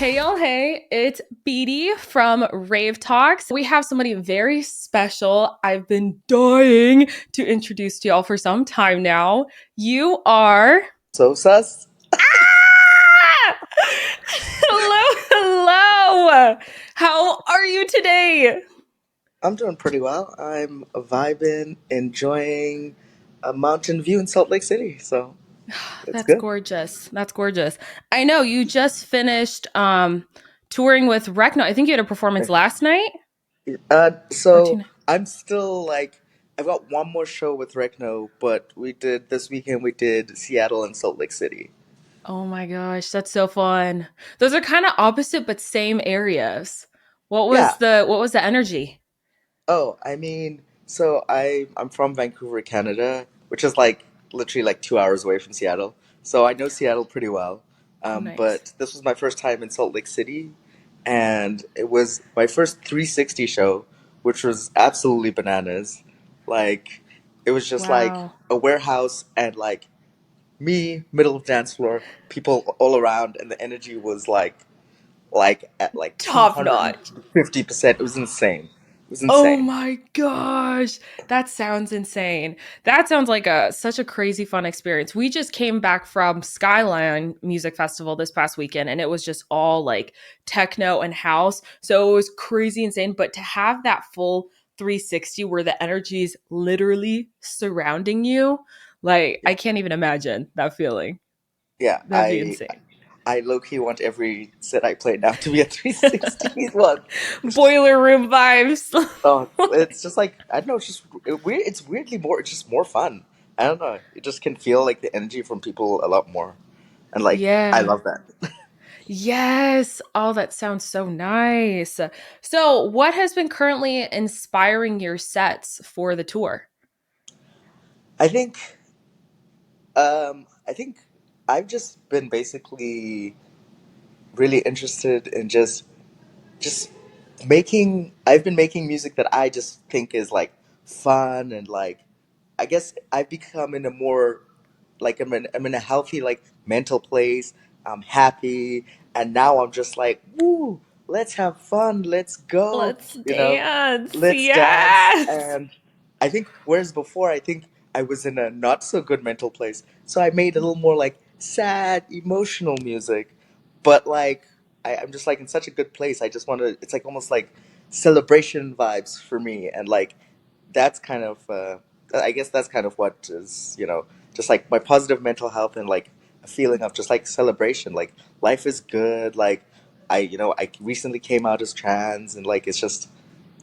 Hey y'all, hey, it's Beatty from RaveTalks. We have somebody very special I've been dying to introduce to y'all for some time now. You are. So sus? Ah! Hello. How are you today? I'm doing pretty well. I'm vibing, enjoying a mountain view in Salt Lake City, so it's That's good. gorgeous. That's gorgeous. I know you just finished touring with Recno. I think you had a performance last night or two So nights. I'm still like, I've got one more show with Recno, but we did this weekend, we did Seattle and Salt Lake City. Oh my gosh, that's so fun. Those are kind of opposite but same areas. What was the energy? I'm from Vancouver, Canada, which is like literally like 2 hours away from Seattle. So I know Seattle pretty well. Oh nice. But this was my first time in Salt Lake City, and it was my first 360 show, which was absolutely bananas. Like, it was just like Wow. a warehouse and like me, middle of dance floor, people all around, and the energy was like at like Top notch. 250%. It was insane. It was Oh insane. my gosh. That sounds insane. That sounds like a such a crazy fun experience. We just came back from Skyline Music Festival this past weekend and it was just all like techno and house. So it was crazy insane, but to have that full 360 where the energy is literally surrounding you, like I can't even imagine that feeling. Yeah, That'd be insane. I low key want every set I play now to be a 360 one. It's just Boiler room vibes. it's just like I don't know. It's just weird. It's weirdly more. It's just more fun. I don't know. It just can feel like the energy from people a lot more, and like I Yeah. love that. Yes. Oh, that sounds so nice. So, what has been currently inspiring your sets for the tour? I think I think I've just been basically really interested in just making I've been making music that I just think is like fun and like I guess I've become in a more like I'm in a healthy like mental place. I'm happy and now I'm just like, woo, let's have fun, let's go, Let's you know, dance. let's dance. Yes. And I think whereas before I think I was in a not so good mental place. So I made a little more like sad, emotional music. But like I'm just like in such a good place. I just want to. It's like almost like celebration vibes for me, and like that's kind of. I guess that's kind of what is just like my positive mental health and like a feeling of just like celebration. Like life is good. Like I recently came out as trans, and like it's just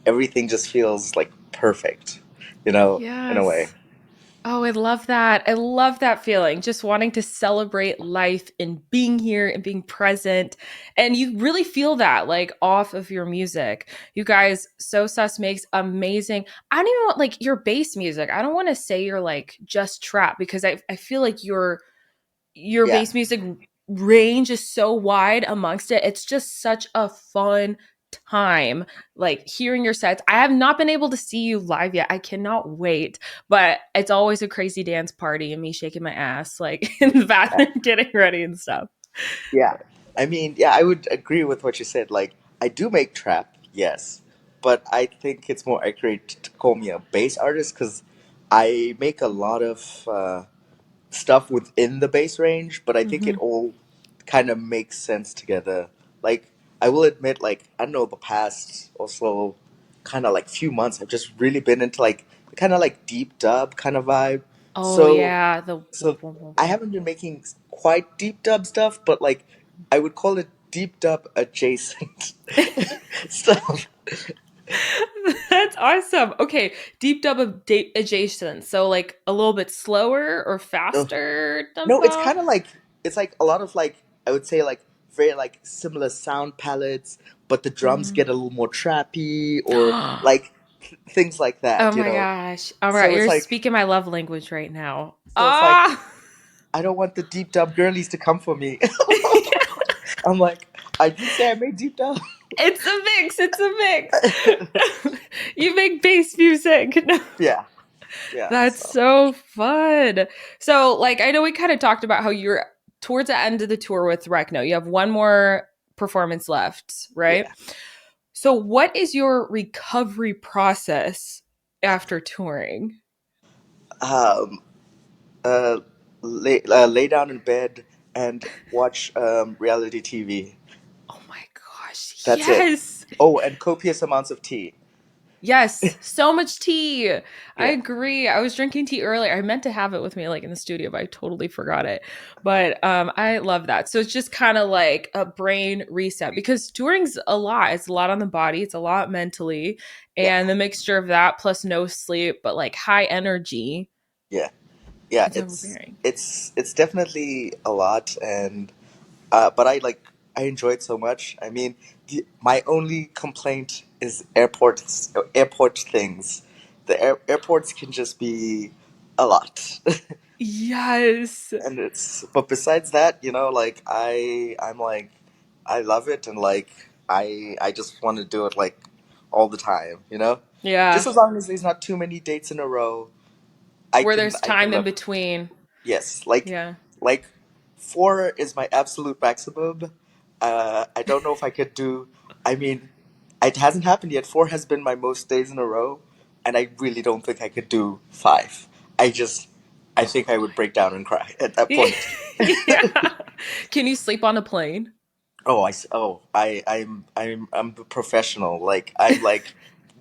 everything just feels like perfect. In a way. Yes. Oh, I love that. I love that feeling. Just wanting to celebrate life and being here and being present. And you really feel that like off of your music. You guys, So Sus makes amazing. I don't even want like your bass music. I don't want to say you're like just trap because I feel like your Yeah. bass music range is so wide amongst it. It's just such a fun time like hearing your sets. I have not been able to see you live yet. I cannot wait, but it's always a crazy dance party and me shaking my ass like in the bathroom getting ready and stuff. Yeah. I mean, yeah, I would agree with what you said. Like, I do make trap, yes, but I think it's more accurate to call me a bass artist because I make a lot of stuff within the bass range, but I think it Mhm. all kind of makes sense together. Like, I will admit, like, I don't know, the past also kind of like few months, I've just really been into like kind of like deep dub kind of vibe. Oh So yeah, the so I haven't been making quite deep dub stuff, but like I would call it deep dub adjacent stuff. That's awesome. Okay, deep dub adjacent. So like a little bit slower or Ugh. faster No, it's tempo. kind of like it's like a lot of like I would say like very like similar sound palettes, but the drums Mm. get a little more trappy or like things like Oh that. my gosh. All right, So it's you're like speaking my love language right now. so it's like Ah. I don't want the deep dub girlies to come for me. I'm like I did say I made deep dub. It's a mix. It's a mix. You make bass music. Yeah, yeah. That's So so fun. So, like, I know we kind of talked about how you're towards the end of the tour with Recno. You have one more performance left, right? Yeah. So, what is your recovery process after touring? Um, lay down in bed and watch reality TV. Oh my gosh, That's it. yes. Oh, and copious amounts of tea. Yes, so much tea. I Yeah, agree. I was drinking tea earlier. I meant to have it with me like in the studio, but I totally forgot it. But I love that. So it's just kind of like a brain reset because touring's a lot. It's a lot on the body, it's a lot mentally, yeah, and the mixture of that plus no sleep, but like high energy, yeah, yeah. it's overbearing. It's definitely a lot, and but I enjoy it so much. I mean, my only complaint is airport things. The airports can just be a lot. Yes. And it's but besides that, like I'm like I love it, and like I just want to do it like all the time. Just Yeah. as long as there's not too many dates in a row, Where there's I can time in live. between. Yes, Yeah. like 4 is my absolute maximum. I don't know if I could do. I mean, it hasn't happened yet. 4 has been my most days in a row, and I really don't think I could do 5. I think I would break down and cry at that point. Yeah. Can you sleep on a plane? I'm a professional.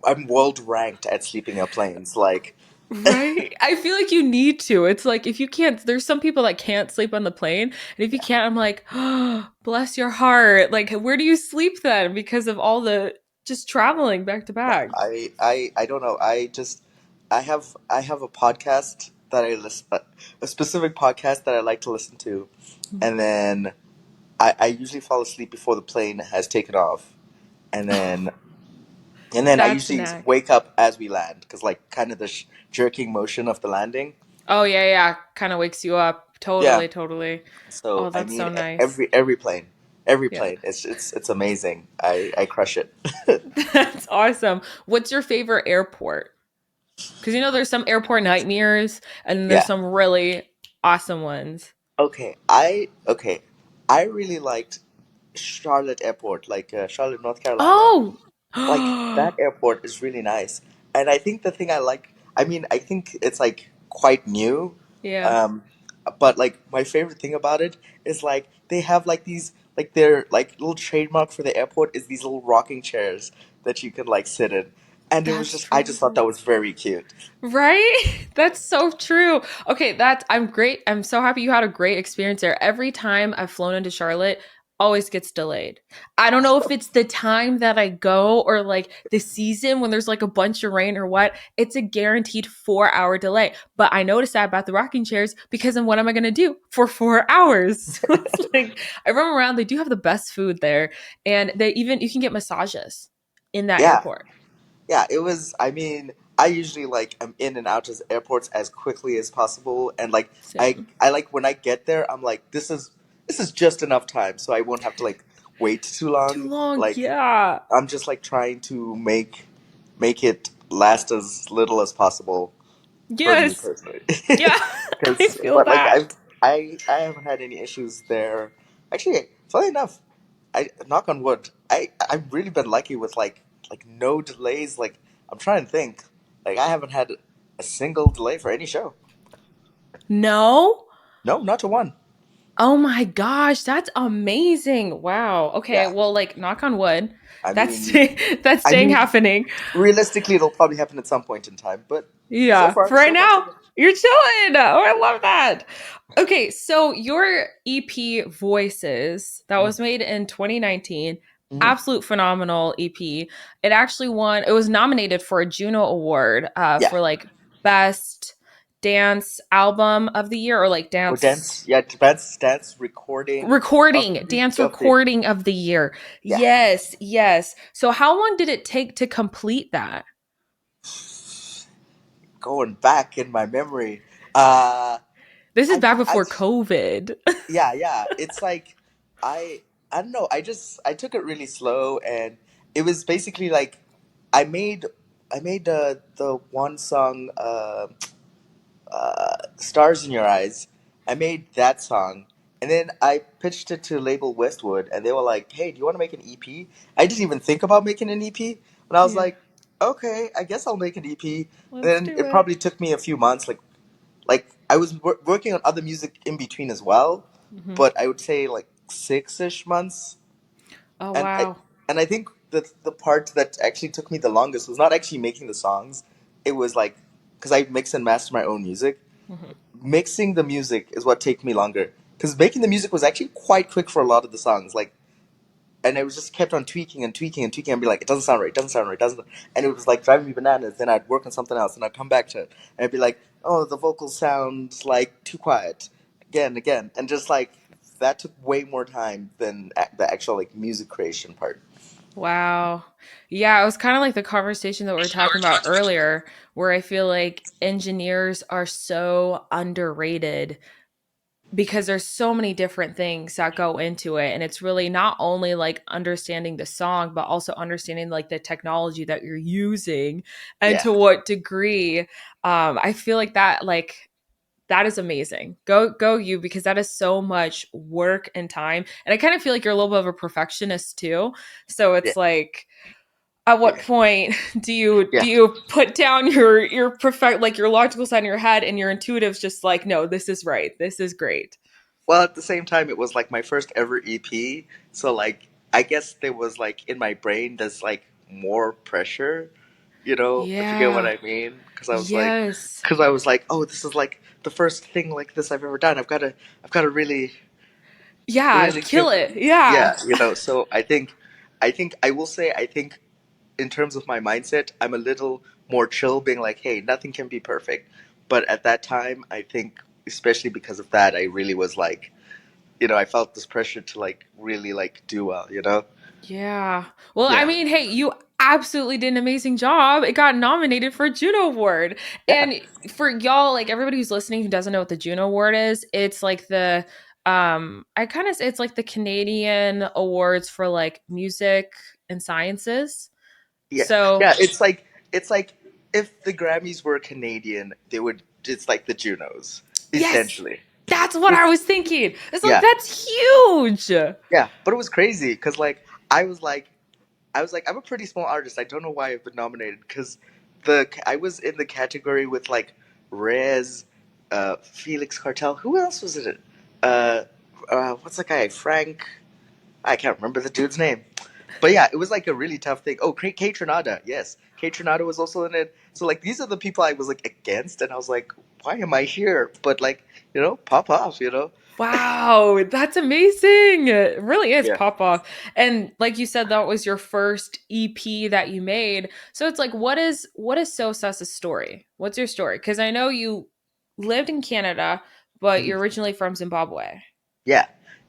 I'm world ranked at sleeping on planes. Like, Right? I feel like you need to. It's like if you can't, there's some people that can't sleep on the plane. And if you can't, I'm like, oh, bless your heart. Like, where do you sleep then? Because of all the just traveling back to back. I don't know. I have a podcast that I listen a specific podcast that I like to listen to, and then I usually fall asleep before the plane has taken off, and then I That's a usually knack. wake up as we land because like kind of the jerking motion of the landing. Oh, yeah, yeah. Kind of wakes you up. Yeah. Totally, totally. So Oh, I that's mean, so nice. every Yeah. plane, it's amazing. I crush it. That's awesome. What's your favorite airport? Because there's some airport nightmares and there's Yeah. some really awesome ones. Okay. I really liked Charlotte Airport, like Charlotte, North Carolina. Oh, Like that airport is really nice, and I think the thing I like. I mean, I think it's like quite new, yeah, um, but like my favorite thing about it is like they have like these like their like little trademark for the airport is these little rocking chairs that you can like sit in, and it was that's just I just thought true. that was very cute. Right? That's so true. Okay, I'm great. I'm so happy you had a great experience there. Every time I've flown into Charlotte, always gets delayed. I don't know if it's the time that I go or like the season when there's like a bunch of rain or what. It's a guaranteed 4 hour delay. But I noticed that about the rocking chairs because then what am I going to do for 4 hours? It's like I roam around. They do have the best food there, and you can get massages in that Yeah, airport. yeah, it was. I mean, I usually like am in and out of airports as quickly as possible, and like Same. I like when I get there, I'm like, this is just enough time, so I won't have to like wait too Too long. long. Like Yeah. I'm just like trying to make it last as little as possible for me Yes. personally. Yeah. I Because feel but like that. I haven't had any issues there. Actually, funny enough, I knock on wood. I've really been lucky with like no delays. Like I'm trying to think. Like I haven't had a single delay for any show. No? No, not to one. Oh my gosh, that's amazing. Wow. Okay, Yeah. well, like knock on wood. I That's mean that's I staying mean happening. realistically it'll probably happen at some point in time, but Yeah. For right so far so now, good. you're chilling. Oh, I love that. Okay, so your EP Voices that was made in 2019, Mm-hmm. absolute phenomenal EP. It actually won. It was nominated for a Juno Award Yeah. for like best dance album of the year or like Or dance, dance yeah, dance recording recording, dance of the recording of the year. yeah. Yes, yes. So how long did it take to complete that? Going back in my memory, uh, This is back I before COVID. yeah, yeah. It's like I I don't know. I took it really slow, and it was basically like I made the one song, "Stars in Your Eyes." I made that song, And then I pitched it to label Westwood, and they were like, "Hey, do you want to make an EP?" I didn't even think about making an EP, and I was Yeah. like, "Okay, I guess I'll make an EP." And Let's then do it it. probably took me a few months. Like I was working on other music in between as well, Hmm. but I would say like 6-ish months. Oh And I wow. and I think that the part that actually took me the longest was not actually making the songs. It was like because I mix and master my own music. Hmm. Mixing the music is what took me longer. Because making the music was actually quite quick for a lot of the songs. Like, and I was just kept on tweaking and tweaking and tweaking and be like, it doesn't sound right, it doesn't sound right, it doesn't. And it was like driving me bananas. Then I'd work on something else, and I'd come back to it, and I'd be like, oh, the vocals sound like too quiet, again, and just like that took way more time than the actual like music creation part. Wow. Yeah, it was kind of like the conversation that we were talking about earlier, where I feel like engineers are so underrated because there's so many different things that go into it. And it's really not only like understanding the song, but also understanding like the technology that you're using and Yeah, to what degree. I feel like that is amazing. Go you, because that is so much work and time. And I kind of feel like you're a little bit of a perfectionist too. So yeah, it's like, at what yeah, point do yeah. you put down your perfect, like your logical side in your head, and your intuitive's just like, no, this is right, this is great. Well, at the same time, it was like my first ever EP, so like I guess there was like in my brain there's like more pressure, if you get what Yeah. I mean. Yes. Because I was like, oh, this is like the first thing like this I've ever done. I've got to really, Yeah, really kill give, it. Yeah. yeah. So I think I will say, I think in terms of my mindset, I'm a little more chill, being like, hey, nothing can be perfect. But at that time, I think, especially because of that, I really was like, I felt this pressure to like really like do well. Yeah. Well, I Yeah, mean, hey, you absolutely did an amazing job. It got nominated for a Juno Award. yeah, And for y'all, like everybody who's listening who doesn't know what the Juno Award is, it's like the I kind of it's like the Canadian awards for like music and sciences. yeah, So, yeah. It's like if the Grammys were Canadian, they would. It's like the Junos, yes, essentially. that's what I It's was thinking. It's like yeah, that's huge. yeah. But it was crazy because like I was like, I'm a pretty small artist. I don't know why I've been nominated because I was in the category with like Rez, Felix Cartel. Who else was it? Uh, what's that guy? Frank. I can't remember the dude's name. But yeah, it was like a really tough thing. Oh, Kate Trinada, yes, Kate Trinada was also in it. So like these are the people I was like against, and I was like, why am I here? But like, pop off. Wow, that's amazing. It really is Yeah. pop off. And like you said, that was your first EP that you made. So it's like, what is So Sus's story? What's your story? Because I know you lived in Canada, but Mhm. you're originally from Zimbabwe. Yeah.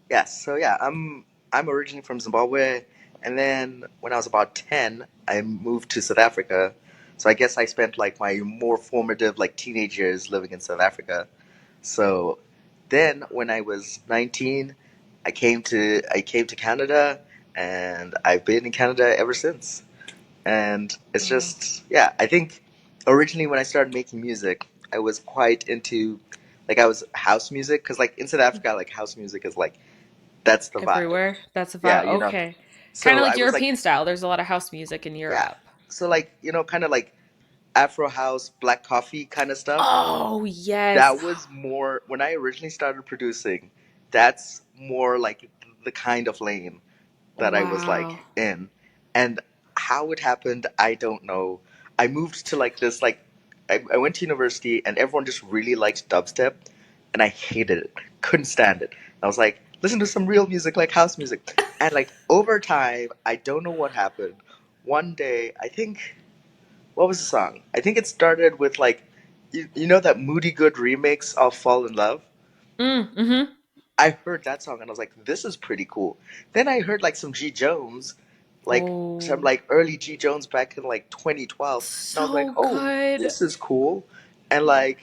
Yes. So yeah, I'm originally from Zimbabwe, and then when I was about 10, I moved to South Africa. So I guess I spent like my more formative like teenage years living in South Africa. So then when I was 19, I came to Canada, and I've been in Canada ever since. And it's Wow. just, yeah, I think originally when I started making music, I was quite into, like, I was house music, because like in South Africa, like house music is like, that's the vibe. Everywhere. That's a Yeah, vibe. Okay. Kind of so like I was like, European style. There's a lot of house music in yeah, Europe. so like, kind of like Afro house, black coffee kind of stuff. Oh, yes. That was more when I originally started producing. That's more like the kind of lane that I was Wow. like in. And how it happened, I don't know. I moved to like this like I went to university, and everyone just really liked dubstep, and I hated it. Couldn't stand it. I was like, listen to some real music like house music. And like over time, I don't know what happened. One day, I think, what was the song? I think it started with like you know that Moody Good remix of Fall in Love? Mm-hmm. I heard that song, and I was like, this is pretty cool. Then I heard like some G Jones, like some Oh, like early G Jones back in like 2012, and I was like, so oh, good. this is cool. And like,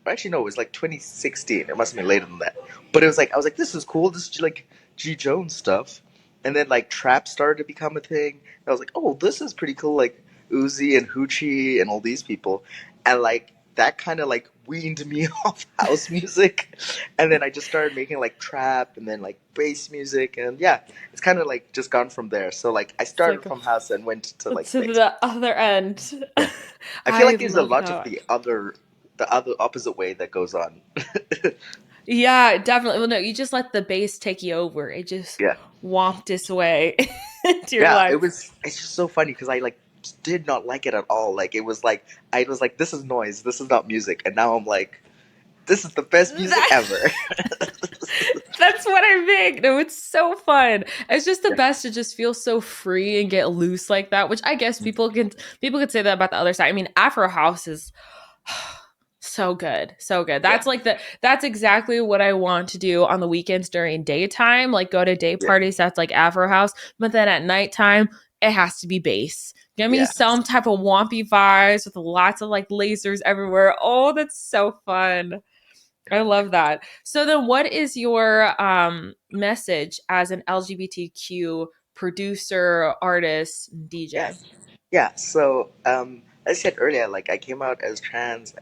actually no, it was like 2016. It must have been later than that. But it was like I was like, this is cool. This is like G Jones stuff. And then like trap started to become a thing. And I was like, oh, this is pretty cool. Like Uzi and Hoochie and all these people, and like that kind of like weaned me off house music, and then I just started making like trap and then like bass music, and yeah, it's kind of like just gone from there. So like I It's started like from house and went to like to bass. the other end. Yeah, I feel I like there's a love lot of that. the other opposite way that goes on. Yeah, definitely. Well, no, you just let the bass take you over. It just Yeah, whomped its way into your yeah, life. it's just so funny because I like did not like it at all. Like it was like I was like, this is noise, this is not music, and now I'm like, this is the best music ever. That's what I make. No, it's so fun. It's just the Yeah. best to just feel so free and get loose like that. Which I guess people could say that about the other side. I mean, Afro House is so good, so good. Yeah, That's exactly what I want to do on the weekends during daytime. Like go to day yeah, parties. That's like Afro House, but then at nighttime it has to be bass. Give me yeah. some type of wompy vibes with lots of like lasers everywhere. Oh, that's so fun. I love that. So then what is your message as an LGBTQ producer, artist, Yeah, DJ? yeah. So, as I said earlier, like I came out as trans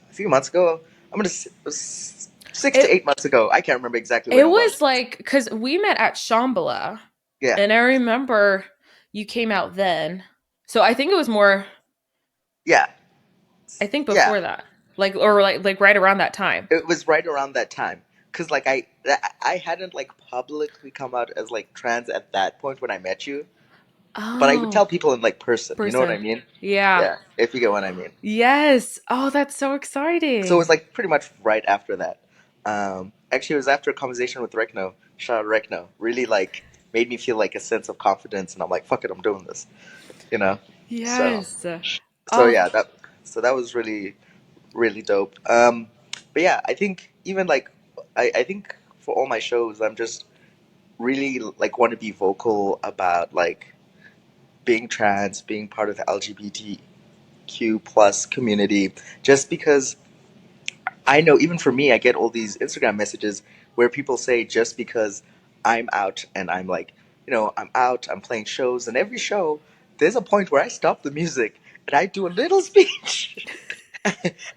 a few months ago. I'm gonna 6 to 8 months ago. I can't remember exactly when It it was. was like because we met at Shambhala, Yeah, and I remember you came out then. So I think it was more. yeah, I think yeah. before that, like or like right around that time. It was right around that time because like I hadn't like publicly come out as like trans at that point when I met you, but I would tell Oh, people in like person. You know what I person. mean? Yeah. Yeah, if you get what I mean. Yes. Oh, that's so So it was exciting. like pretty much right after that. Actually, it was after a conversation with Rekno. Shout out Rekno. Really like made me feel like a sense of confidence, and I'm like, fuck it, I'm doing this. You know. So Yes. so Oh. yeah, that was really really dope. But yeah, I think even like I think for all my shows, I'm just really like want to be vocal about like being trans, being part of the LGBTQ plus community, just because I know even for me, I get all these Instagram messages where people say just because I'm out and I'm like, I'm out, I'm playing shows, and every show there's a point where I stop the music and I do a little speech.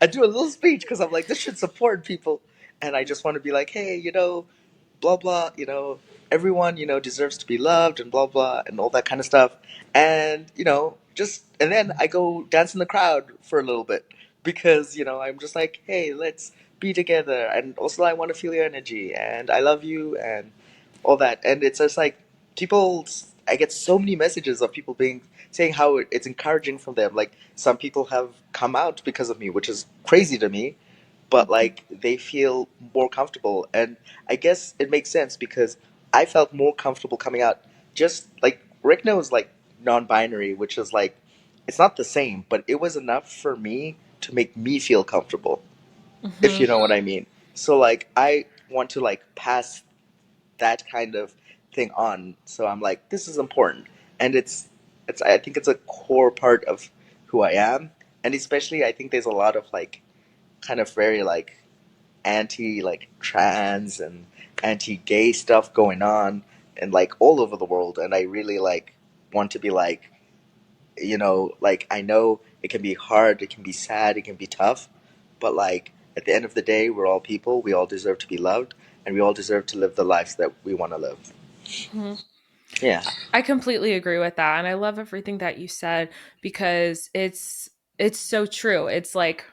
I do a little speech because I'm like, this should support people, and I just want to be like, hey, blah blah, everyone, deserves to be loved and blah blah and all that kind of stuff. And, just and then I go dance in the crowd for a little bit because, I'm just like, hey, let's be together, and also I want to feel your energy and I love you and all that. And it's just like people I get so many messages of people being saying how it's encouraging for them. Like some people have come out because of me, which is crazy to me, but like they feel more comfortable. And I guess it makes sense because I felt more comfortable coming out. Just like Rick knows, like non-binary, which is like it's not the same, but it was enough for me to make me feel comfortable, if you Mhm. know what I mean. So like I want to like pass that kind of thing on. So I'm like, this is important, and it's I think it's a core part of who I am, and especially I think there's a lot of like kind of very like anti like trans and anti gay stuff going on and like all over the world, and I really like want to be like, like I know it can be hard, it can be sad, it can be tough, but like at the end of the day, we're all people, we all deserve to be loved, and we all deserve to live the lives that we want to live. Mhm. Yeah. I completely agree with that, and I love everything that you said because it's so true. It's like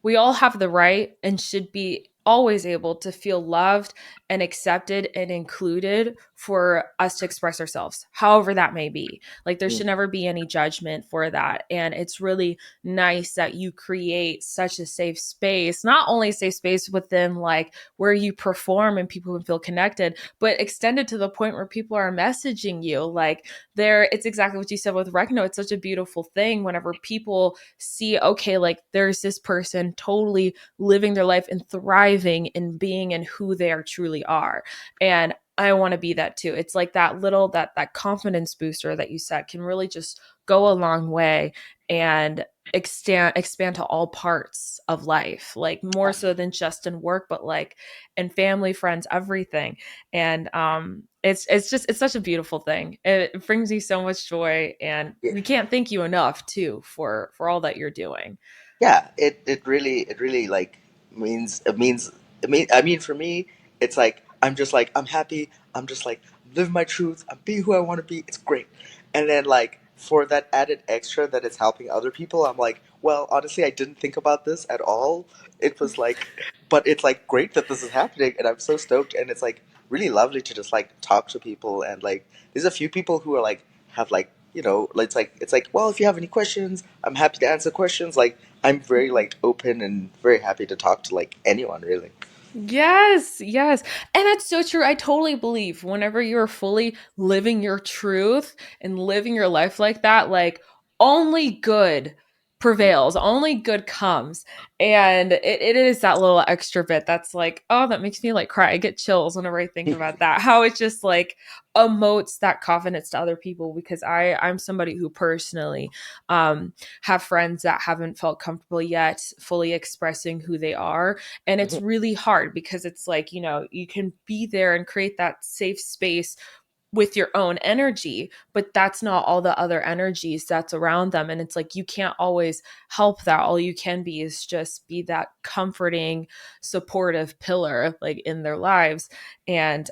we all have the right and should be always able to feel loved and accepted and included for us to express ourselves, however that may be. Like, there should Mm. never be any judgment for that. And it's really nice that you create such a safe space, not only a safe space within like where you perform and people can feel connected, but extended to the point where people are messaging you. Like, it's exactly what you said with Recno. It's such a beautiful thing whenever people see, okay, like there's this person totally living their life and thriving and being in who they are truly are. And I want to be that too. It's like that little that confidence booster that you said can really just go a long way and expand to all parts of life, like more so than just in work, but like in family, friends, everything. And it's such a beautiful thing. It brings me so much joy, and Yeah. we can't thank you enough too for all that you're doing. Yeah, it really like means I mean for me it's like I'm happy. I'm just like live my truth. I'm being who I want to be. It's great. And then like for that added extra that it's helping other people, I'm like, well, honestly, I didn't think about this at all. It was like, but it's like great that this is happening, and I'm so stoked. And it's like really lovely to just like talk to people, and like there's a few people who are like have like it's like well, if you have any questions, I'm happy to answer questions. Like I'm very like open and very happy to talk to like anyone really. Yes, yes. And that's so true. I totally believe whenever you're fully living your truth and living your life like that, like only good prevails, only good comes. And it is that little extra bit that's like, oh, that makes me like cry. I get chills whenever I think about that. How it just like emotes that confidence to other people because I'm somebody who personally um have friends that haven't felt comfortable yet fully expressing who they are, and it's really hard because it's like, you can be there and create that safe space with your own energy, but that's not all the other energies that's around them. And it's like, you can't always help that. All you can be is just be that comforting, supportive pillar like in their lives. And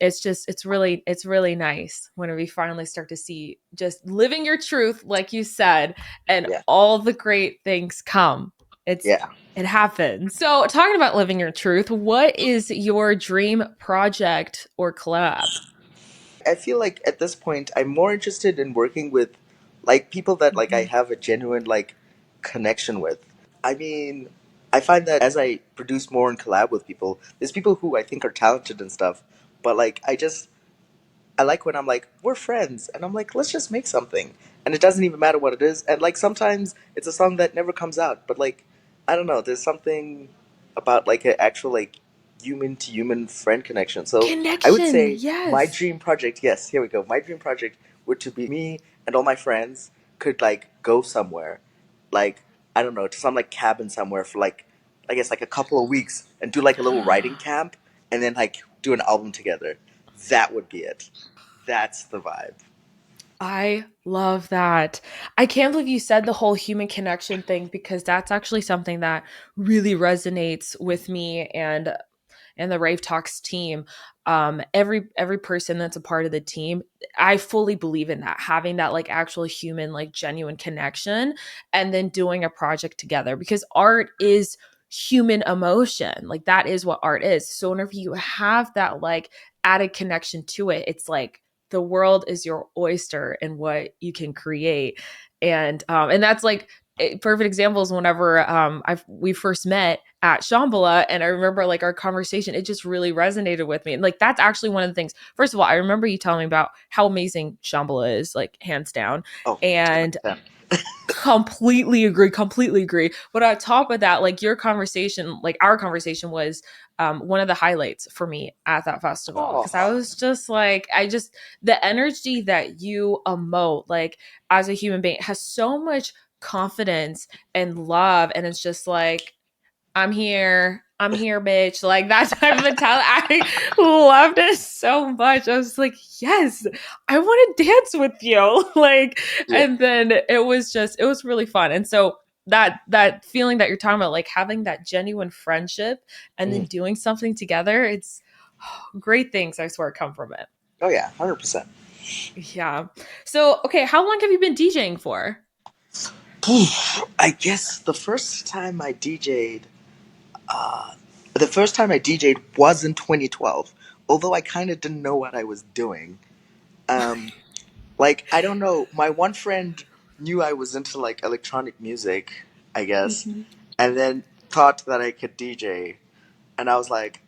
it's really nice when we finally start to see just living your truth, like you said, and Yeah. all the great things come. It's Yeah. it happens. So, talking about living your truth, what is your dream project or collab? I feel like at this point I'm more interested in working with like people that like I Mhm. have a genuine like connection with. I mean, I find that as I produce more and collab with people, there's people who I think are talented and stuff, but like I like when I'm like, we're friends, and I'm like, let's just make something, and it doesn't even matter what it is. And like sometimes it's a song that never comes out, but like I don't know, there's something about like an actual like human to human friend connection. So I would Connection. say my Yes. dream project, yes, here we go. My dream project would to be me and all my friends could like go somewhere, like I don't know, to some like cabin somewhere for like I guess like a couple of weeks and do like a little writing camp, and then like do an album together. That would be it. That's the vibe. I love that. I can't believe you said the whole human connection thing because that's actually something that really resonates with me and the RaveTalks team. Every person that's a part of the team, I fully believe in that, having that like actual human, like genuine connection, and then doing a project together because art is human emotion. Like that is what art is. So whenever you have that like added connection to it, it's like the world is your oyster and what you can create. And that's like perfect examples whenever we first met at Shambhala, and I remember like our conversation, it just really resonated with me. And like that's actually one of the things. First of all, I remember you telling me about how amazing Shambhala is, like hands down. Oh, 10 out And of 10. completely agree. But on top of that, like your conversation, like our conversation was one of the highlights for me at that festival because I Oh, was just like, the energy that you emote, like as a human being, has so much confidence and love. And it's just like, I'm here, bitch. Like that type of mentality. I loved it so much. I was like, yes, I want to dance with you. Like, yeah. and then it was really fun. And so that feeling that you're talking about, like having that genuine friendship and then Mhm. doing something together, it's great things, I swear, come from it. Oh, yeah, 100%. Yeah. So, okay, how long have you been DJing for? I guess uh, the first time I DJ'd was in 2012, although I kind of didn't know what I was doing. Um, like, I don't know, my one friend knew I was into like electronic music, I guess, Mhm. and then thought that I could DJ, and I was like,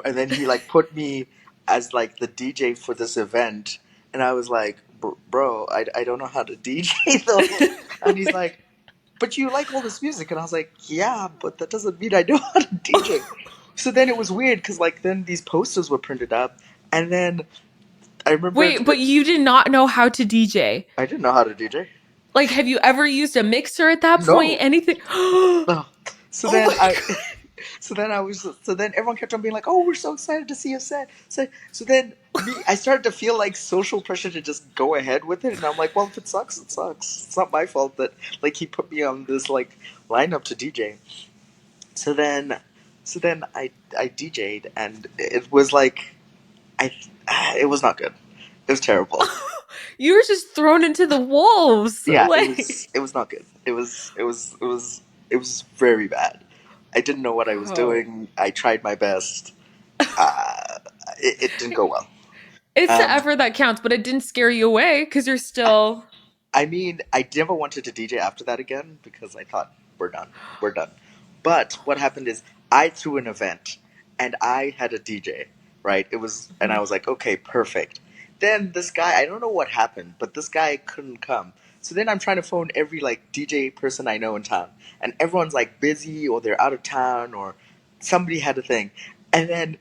and then he like put me as like the DJ for this event, and I was like, bro, I don't know how to DJ though, and he's like, but you like all this music, and I was like, yeah, but that doesn't mean I know how to DJ. So then it was weird because like then these posters were printed up, and then I remembered Wait, but that you did not know how to DJ. I didn't know how to DJ. Like, have you ever used a mixer at that point? No, Anything? Oh no. So then my I god. so then everyone kept on being like, "Oh, we're so excited to see you set." So then I started to feel like social pressure to just go ahead with it, and I'm like, "Well, if it sucks, it sucks. It's not my fault that like he put me on this like lineup to DJ." So then, so then I DJ'd, and it was like I it was not good. It was terrible. You were just thrown into the wolves. Yeah, Like, it was not good. It was very bad. I didn't know what I was oh, doing. I tried my best. Uh, it didn't go well. it's the Um, effort that counts, but it didn't scare you away because you're still. I mean, I never wanted to DJ after that again because I thought we're done, we're done. But what happened is I threw an event and I had a DJ, right? It was, and I was like, okay, perfect. Then this guy, I don't know what happened, but this guy couldn't come. So then I'm trying to phone every like DJ person I know in town, and everyone's like busy or they're out of town or somebody had a thing, and then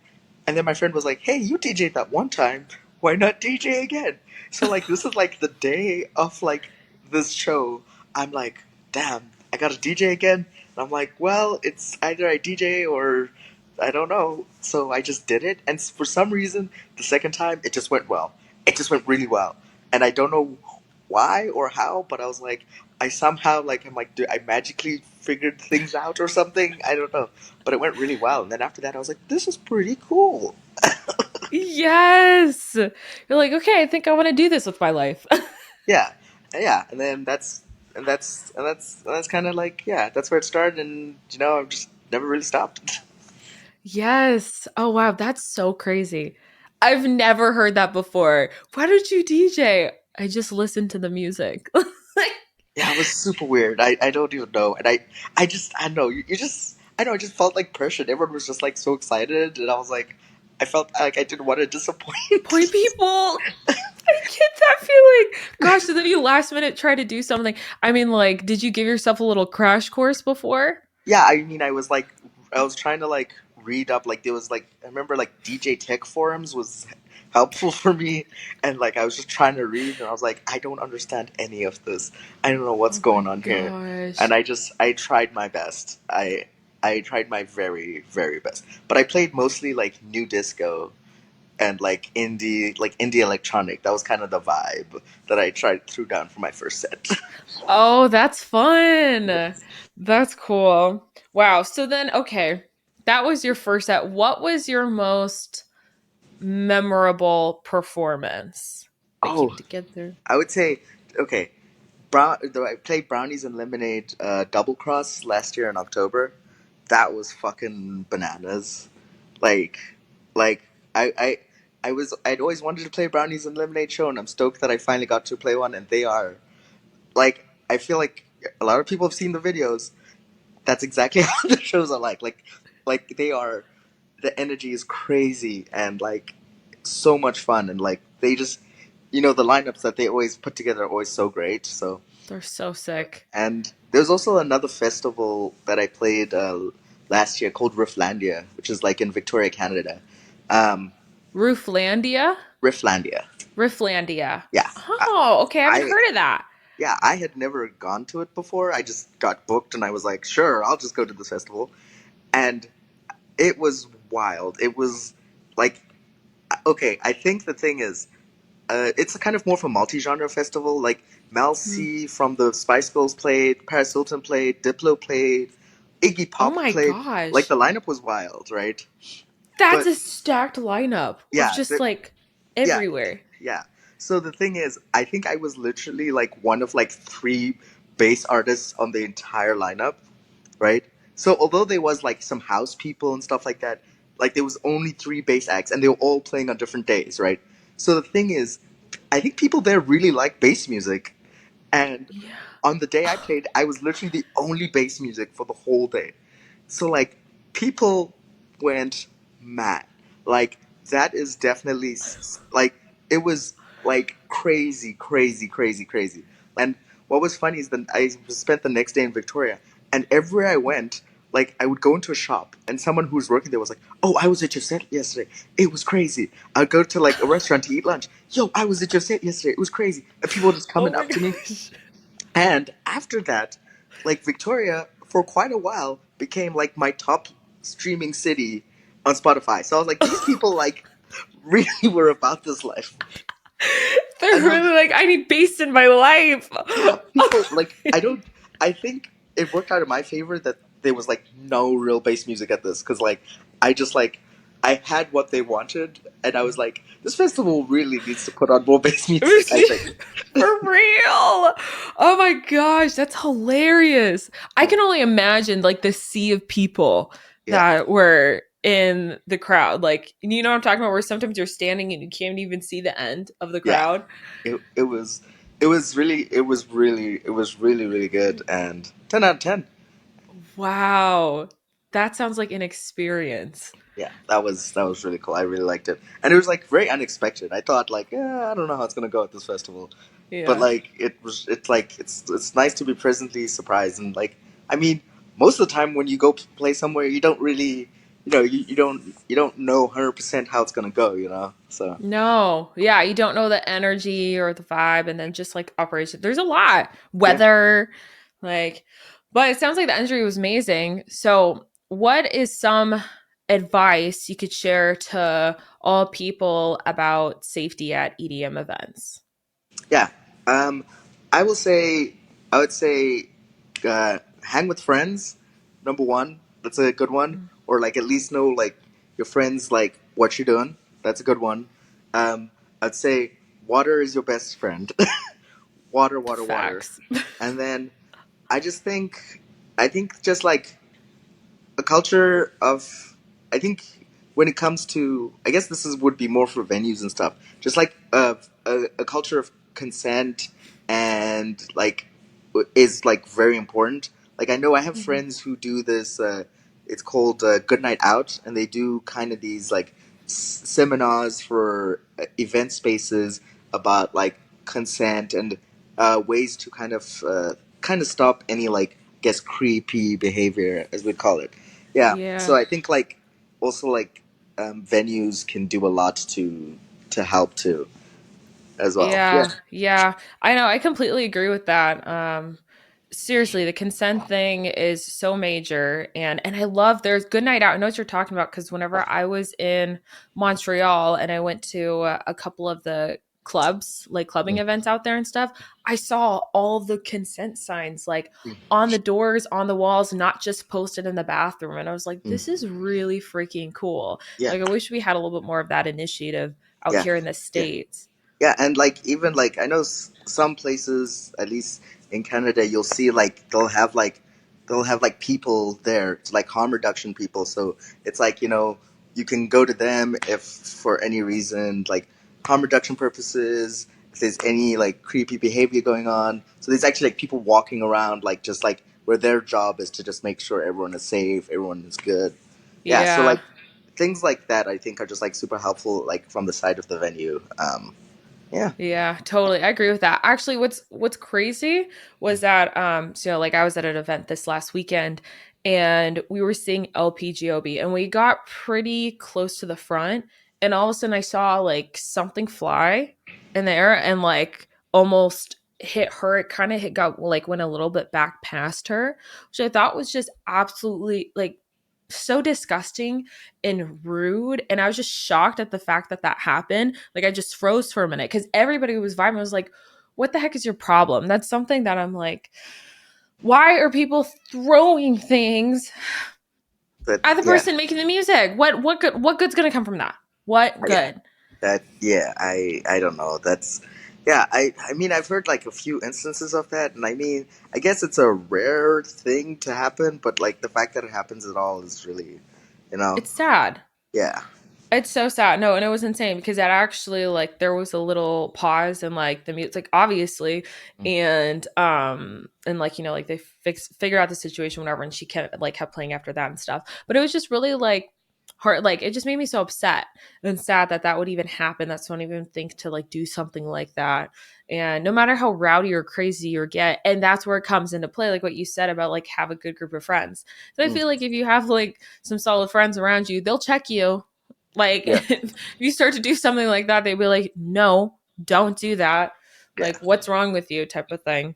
my friend was like, "Hey, you DJ'd that one time. Why not DJ again?" So like this is like the day of like this show. I'm like, damn, I got to DJ again. And I'm like, well, it's either I DJ or I don't know. So I just did it, and for some reason, the second time it just went well. It just went really well, and I don't know why or how, but I was like, I somehow like I'm like, I magically figured things out or something. I don't know, but it went really well. And then after that, I was like, this is pretty cool. Yes. You're like, okay, I think I want to do this with my life. Yeah, yeah, and then that's kind of like, yeah, that's where it started, and I've just never really stopped. Yes. Oh, wow. That's so crazy. I've never heard that before. Why did you DJ? I just listened to the music. Yeah, it was super weird. I don't even know, and I don't know. You just I know I just felt like pressured. Everyone was just like so excited, and I was like, I felt like I didn't want to Point disappoint. people. I get that feeling. Gosh, so then you last minute try to do something. I mean, like, did you give yourself a little crash course before? Yeah, I mean, I was trying to like read up, like there was like I remember like DJ Tech forums was helpful for me, and like I was just trying to read, and I was like, I don't understand any of this. I don't know what's Oh my going on here, and gosh. I tried my best. I tried my very very best, but I played mostly like new disco and like indie electronic. That was kind of the vibe that I tried threw down for my first set. Oh, that's fun. That's cool. Wow. So then, okay, that was your first set. What was your most memorable performance that came Oh, together? I would say okay. Though I played Brownies and Lemonade Double Cross last year in October. That was fucking bananas. Like, like I, I, I'd always wanted to play Brownies and Lemonade show, and I'm stoked that I finally got to play one. And they are like, I feel like a lot of people have seen the videos. That's exactly how the shows are like they are. The energy is crazy and like so much fun, and like they just, the lineups that they always put together are always so great. So They're so sick. and there's also another festival that I played last year called Rifflandia, which is like in Victoria, Canada. Um, Rooflandia? Rifflandia. Rifflandia. Yeah. Oh, okay. I haven't I heard of that. yeah, I had never gone to it before. I just got booked and I was like, sure, I'll just go to this festival. And it was wild. It was like, okay, I think the thing is, it's a kind of more of a multi-genre festival. Like Mel Hmm. C from the Spice Girls played, Paris Hilton played, Diplo played, Iggy Oh Pop my played. Like gosh. the lineup was wild, right? That's But a stacked lineup of yeah, just like yeah, everywhere. yeah. So the thing is, I think I was literally like one of like three bass artists on the entire lineup, right? So although there was like some house people and stuff like that, like there was only three bass acts and they were all playing on different days, right? So the thing is, I think people there really like bass music. And Yeah. on the day I played, I was literally the only bass music for the whole day. So like people went mad. Like that is definitely like it was like crazy, crazy, crazy, crazy. And what was funny is that I spent the next day in Victoria, and everywhere I went, like I would go into a shop, and someone who was working there was like, "Oh, I was at your set yesterday. It was crazy." I'd go to like a restaurant to eat lunch. "Yo, I was at your set yesterday. It was crazy." And people were just Oh coming my up to me, gosh. and after that, like Victoria, for quite a while, became like my top streaming city on Spotify. So I was like, these people like really were about this life. They're And really like, I need bass in my life. yeah, people like I don't. I think it worked out in my favor that there was like no real bass music at this, because like I just like I had what they wanted, and I was like, this festival really needs to put on more bass music. I think. For real. Oh my gosh, that's hilarious. I Mm. can only imagine like the sea of people Yeah, that were in the crowd. Like, you know what I'm talking about? Where sometimes you're standing and you can't even see the end of the yeah. crowd. It was really good, and 10 out of 10. Wow. That sounds like an experience. Yeah, that was really cool. I really liked it, and it was like very unexpected. I thought like, I don't know how it's gonna go at this festival, but Yeah. like it's like it's nice to be pleasantly surprised. And like, I mean, most of the time when you go play somewhere, you don't really, you don't know 100% how it's gonna go, so No, yeah, you don't know the energy or the vibe, and then just like operation. There's a lot yeah. weather, like, but it sounds like the entry was amazing. So, what is some advice you could share to all people about safety at EDM events? Yeah. Um, I will say, I would say, hang with friends. Number one, that's a good one. Or like at least know like your friends like what you're doing. That's a good one. I'd say water is your best friend. Water, water, water. Facts. And then I just think, I think just like a culture of, I think when it comes to, I guess this is would be more for venues and stuff, just like a culture of consent, and like is like very important. Like I know I have Mhm. friends who do this, it's called Good Night Out, and they do kind of these like seminars for event spaces about like consent, and ways to kind of stop any like, guess, creepy behavior, as we call it. Yeah. So Yeah. I think like also like, venues can do a lot to help too as well. Yeah. Yeah, yeah. I know. I completely agree with that. Seriously, the consent thing is so major, and I love there's Good Night Out. I know what you're talking about because whenever I was in Montreal and I went to a couple of the clubs, like clubbing Mm, events out there and stuff, I saw all the consent signs like mm, on the doors, on the walls, not just posted in the bathroom. And I was like, this mm. is really freaking cool. Yeah. Like, I wish we had a little bit more of that initiative out Yeah. here in the Yeah. States. Yeah, and like even like I know some places, at least in Canada, you'll see like they'll have like people there, it's like harm reduction people. So it's like, you can go to them if for any reason, like harm reduction purposes, if there's any like creepy behavior going on. So there's actually like people walking around, like just like where their job is to just make sure everyone is safe, everyone is good. Yeah, so Yeah. like things like that I think are just like super helpful, like from the side of the venue. Yeah. Yeah, totally. I agree with that. Actually, what's crazy was that so like I was at an event this last weekend and we were seeing LPGOB and we got pretty close to the front and all of a sudden I saw like something fly in there and like almost hit her. It kind of hit got like went a little bit back past her, which I thought was just absolutely like so disgusting and rude. And I was just shocked at the fact that that happened. Like I just froze for a minute because everybody was vibing. I was like, what the heck is your problem? That's something that I'm like, why are people throwing things But at the yeah, person making the music? What good's gonna come from that? What yeah, good? yeah. I don't know. That's yeah. I mean, I've heard like a few instances of that, and I mean, I guess it's a rare thing to happen, but like the fact that it happens at all is really, you know, It's sad. yeah. It's so sad. No, and it was insane because that actually like there was a little pause and like the music like obviously Mm, and like like they figure out the situation whatever and she kept playing after that and stuff. But it was just really like hard like it just made me so upset and sad that that would even happen. That's don't even think to like do something like that. And no matter how rowdy or crazy you get, and that's where it comes into play like what you said about like have a good group of friends. So I mm, feel like if you have like some solid friends around you, they'll check you like, yeah, if you start to do something like that, they'd be like, no, don't do that. yeah, Like, what's wrong with you? Type of thing.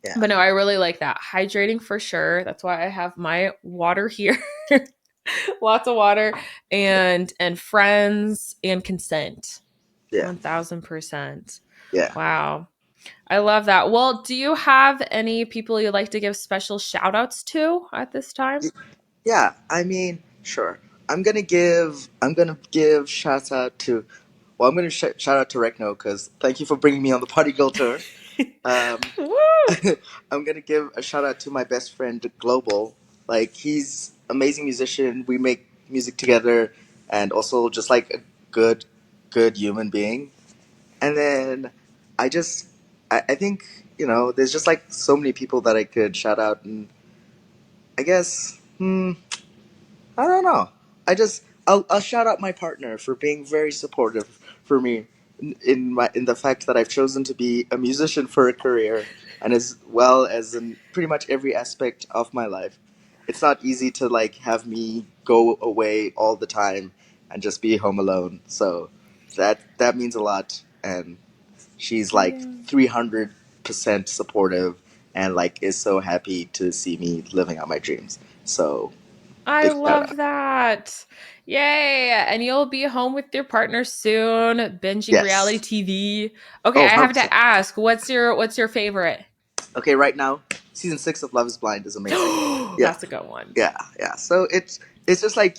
yeah, But no, I really like that. Hydrating for sure. That's why I have my water here. Lots of water and friends and consent. yeah, 1000%. yeah. Wow. I love that. Well, do you have any people you'd like to give special shout outs to at this time? Yeah, I mean, sure. I'm gonna give shout out to. Well, I'm gonna shout out to Rekno because thank you for bringing me on the Party Girl tour. Um, Woo! I'm gonna give a shout out to my best friend Global. Like he's amazing musician. We make music together, and also just like a good, good human being. And then I just, I think there's just like so many people that I could shout out, and I guess, I don't know. I'll shout out my partner for being very supportive for me in the fact that I've chosen to be a musician for a career and as well as in pretty much every aspect of my life. It's not easy to like have me go away all the time and just be home alone. So that means a lot and she's like Yeah. 300% supportive and like is so happy to see me living out my dreams. So I big shout out. love that. Yay. And you'll be home with your partner soon, binging reality Yes. TV. Okay, Oh, I have 100%. to ask, what's your favorite? Okay, right now, season 6 of Love is Blind is amazing. Yeah. That's a good one. Yeah, yeah. So it's just like,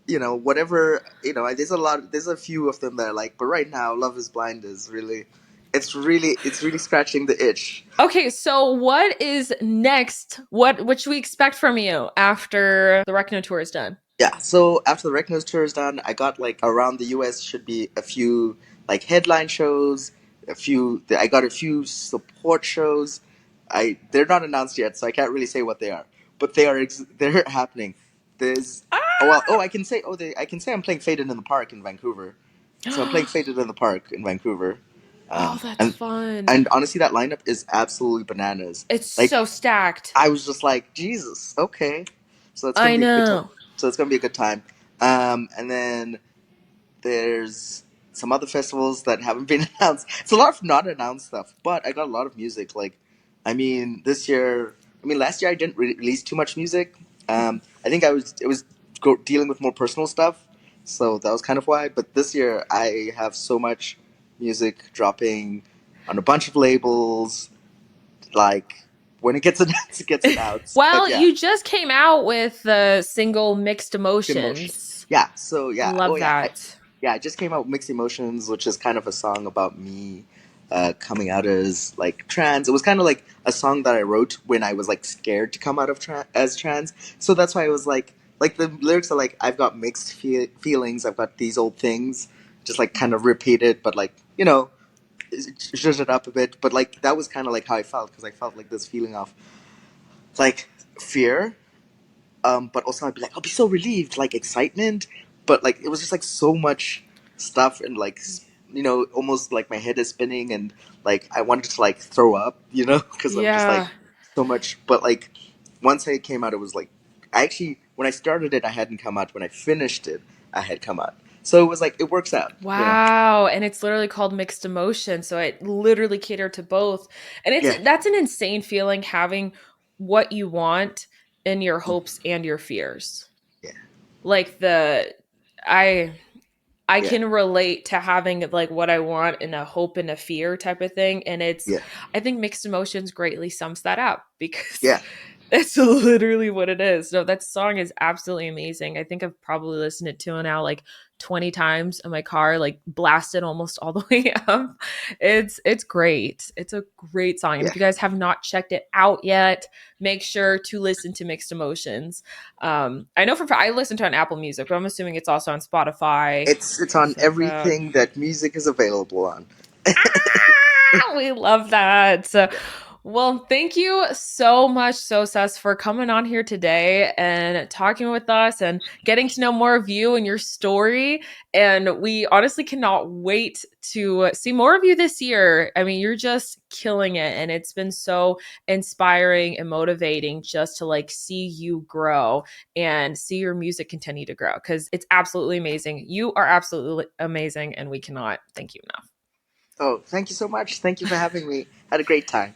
whatever, there's a few of them that I like, but right now Love is Blind is really it's really scratching the itch. Okay, so what is next? What should we expect from you after the Recno tour is done? Yeah, so after the Reknos tour is done, I got like around the US should be a few like headline shows, I got a few support shows. They're not announced yet, so I can't really say what they are, but they're happening. There's Ah! I can say I'm playing Faded in the Park in Vancouver. So I'm playing Faded in the Park in Vancouver. Oh, Um that's and fun. and honestly that lineup is absolutely bananas. It's Like so stacked. I was just like, Jesus, okay. So it's gonna I be a good time. know. So it's gonna be a good time. And then there's some other festivals that haven't been announced. It's a lot of not announced stuff, but I got a lot of music. Like, last year I didn't release too much music. I think it was dealing with more personal stuff, so that was kind of why. But this year I have so much music dropping on a bunch of labels. Like when it gets announced, it gets announced. But Well, yeah, you just came out with the single Mixed mixed emotions. Emotions. Yeah. So yeah. Oh Love yeah. that. I just came out with mixed emotions, which is kind of a song about me coming out as like trans. It was kind of like a song that I wrote when I was like scared to come out of as trans. So that's why I was like the lyrics are like I've got mixed feelings. I've got these old things, just like kind of repeated, but like zhuzh it up a bit. But like that was kind of like how I felt because I felt like this feeling of like fear, but also I'd be like, I'll be so relieved, like excitement, but like it was just like so much stuff and like almost like my head is spinning and like I wanted to like throw up, because I'm just like Yeah. so much. But like once I came out, it was like I actually when I started it, I hadn't come out. When I finished it, I had come out. So it was like it works out. Wow. And it's literally called Mixed Emotion. So it literally catered to both. And it's Yeah, that's an insane feeling having what you want in your hopes and your fears. yeah, Like I I yeah, can relate to having like what I want and a hope and a fear type of thing. And yeah, I think mixed emotions greatly sums that up because yeah. that's literally what it is. So that song is absolutely amazing. I think I've probably listened to it now like 20 times in my car, like blasted almost all the way up. It's great. It's a great song. And Yeah. if you guys have not checked it out yet, make sure to listen to Mixed Emotions. I know I listen to it on Apple Music, but I'm assuming it's also on Spotify, It's on stuff like that. everything that music is available on. Ah, we love that. So, Yeah, well, thank you so much, Sosas, for coming on here today and talking with us and getting to know more of you and your story. And we honestly cannot wait to see more of you this year. I mean, you're just killing it. And it's been so inspiring and motivating just to like see you grow and see your music continue to grow because it's absolutely amazing. You are absolutely amazing. And we cannot thank you enough. oh, thank you so much. Thank you for having me. Had a great time.